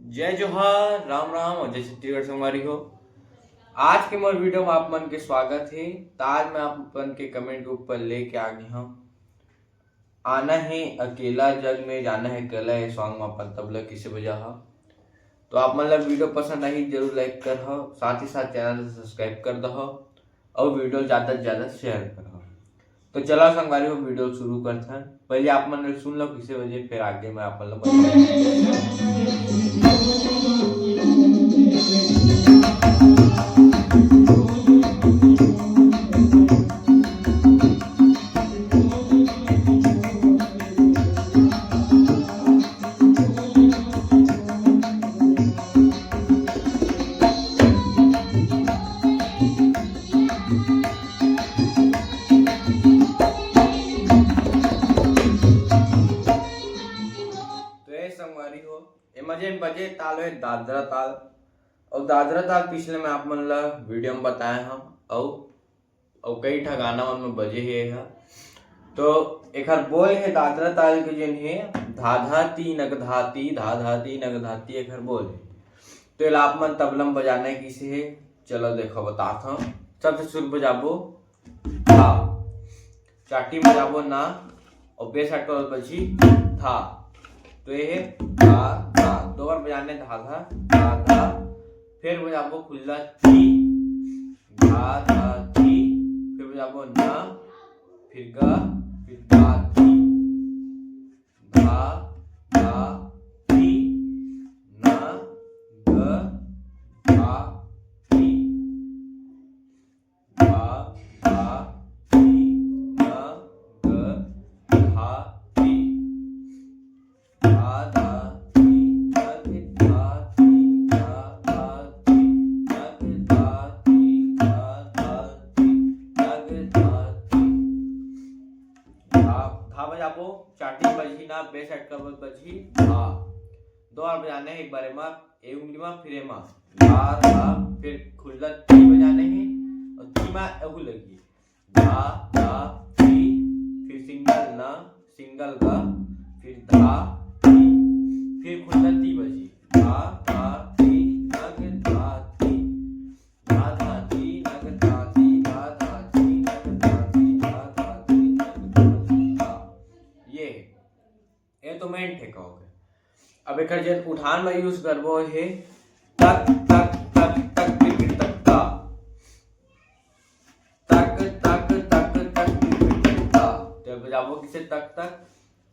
जय जोहार, राम राम और जय छत्तीसगढ़ संगवारी हो। आज के मोर वीडियो में आप मन के स्वागत है। आज मैं आप मन के कमेंट के ऊपर लेके आ गई हूँ। आना है अकेला जग में, जाना है अकेला है सॉन्ग में अपन तबला किसे बजा हा। तो आप मन ला वीडियो पसंद आई जरूर लाइक कर हो, साथ ही साथ चैनल से सब्सक्राइब कर दो और वीडियो ज्यादा से ज्यादा शेयर कर। तो चलो संगवारी हो वीडियो शुरू करते हैं। पहले आप मन सुन लो किसे बजे, फिर आगे मैं आप मन संगवारी हो। मजे बजे ताल है दादरा ताल, और दादरा ताल पिछले में आप मन ला वीडियो में बताए हम और कई ठा गाना मन में बजे है। तो एक बोल है दादरा ताल के जिन है धा धाती नग धाती, धा धाती नग धाती एक बोल है। तो ये आप मन तबलम बजाना किसे है, चलो देखो बताता हूँ। सबसे सुर बजाबो धा, चाटी बजाबो ना, और बेस अटकल बजी था। तो ये है धा धा, दो बार बजाने धा धा धा धा, फिर बजाबो खुला ती, धा धा ती, फिर बजाबो ना, फिर गा, फिर धा ती, धा धा ती, ना, ग, धा ती, धा धा ती, ना, ग, धा ती, धा धा ती, नग धा ती, धा धा ती, नग धा ती, धा धा ती, नग धा ती। धा बजाबो, चाटी बजी ना, बेस अटकल बजी धा। दो बार बजाने हैं, एक बार एमा ए उंगली में, फिर एमा धा धा, फिर खुला ती बजाने हैं और ती में एहू लगी धा धा ती, फिर सिंगल ना, सिंगल गा, फिर धा ती, फिर खुला ती बजी धा धा ती, नग धा ती, धा धा ती, नग धा ती, धा धा ती, नग धा ती, धा धा ती, नग धा ती, धा। ये तो मेन ठेका हो गया। अब एक जन उठान में यूज करबो है तक तक तक तक टिक तक का, तक तक तक तक टिक तक का। तो बजाबो किसे तक तक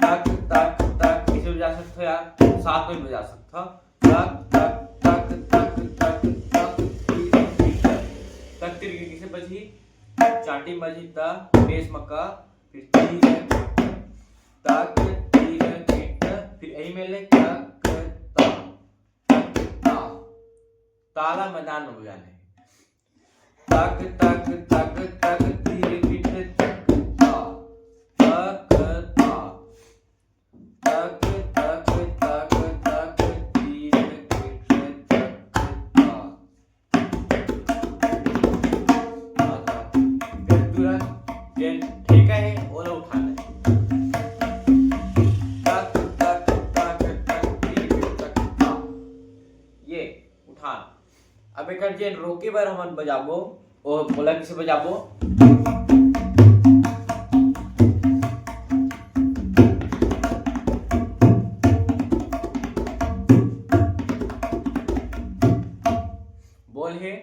तक तक तक, किसे बजा सकते हो यार, साथ में बजा सकते हो। तक तक तक तक तक तक तक तिरगी किसे बजी, चाटी बजी ता, बेस मक्का, फिर तीर तक तीर किट, फिर यही में ले तक ता, तक ता, ताला मैदान में बजाने तक तक तक तक तीर किट तक ता, तक ता, तक तक तक तक तीर किट तक ता। फिर तुरंत ये ठीक है और उठाना है तक तक तक तक तीर किट तक ता, ये उठान। अब एक जेन रोके बार हमन बजाबो, ओ बोला किसे बजाबो बोल है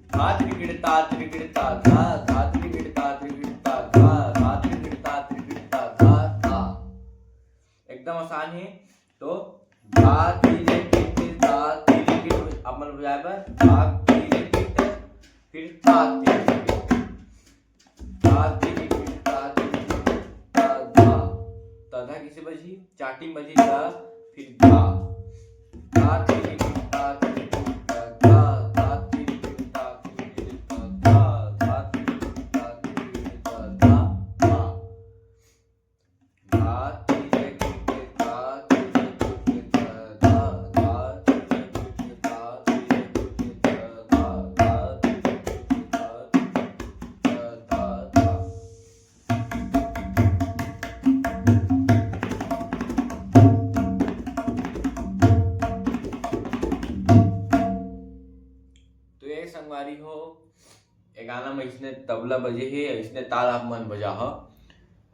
धा त्रिगिड़ता त्रिगिड़ता धा, धा त्रिगिड़ता त्रिगिड़ता धा, धा त्रिगिड़ता त्रिगिड़ता धा धा। एकदम आसान है। तो धा तीरे किट धा तीरे किट अपन बजाए बार धा तीरे किट, फिर धा तीरे किट, धा तीरे किट धा तीरे किट धा धा। धा किसे बजी, चाटी बजी धा, फिर धा, धा तीरे किट धा तीरे किट धा, धा तीरे किट धा तीरे किट धा, धा तीरे किट धा तीरे किट धा धा, धा तीरे किट धा तीरे किट धा, धा तीरे किट धा तीरे किट धा, धा तीरे किट धा धा धा। संगवारी हो, ये गाना में इसने तबला बजे हे, इसने ताल आप मन बजा हो।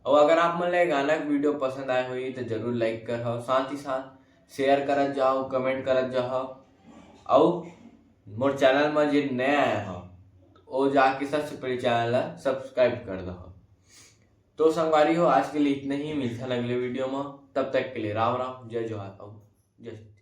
और अगर आप मन ले गाना का वीडियो पसंद आए हुई तो जरूर लाइक कर हो, साथ ही साथ शेयर करत जाओ, कमेंट करत जाओ। और मोर चैनल में जो नया आया हो वो जाके सबसे पहले चैनल ला सब्सक्राइब कर दो। तो संगवारी हो, आज के लिए इतना ही, मिलता है अगले वीडियो में। तब तक के लिए राम राम, जय जोहार, जय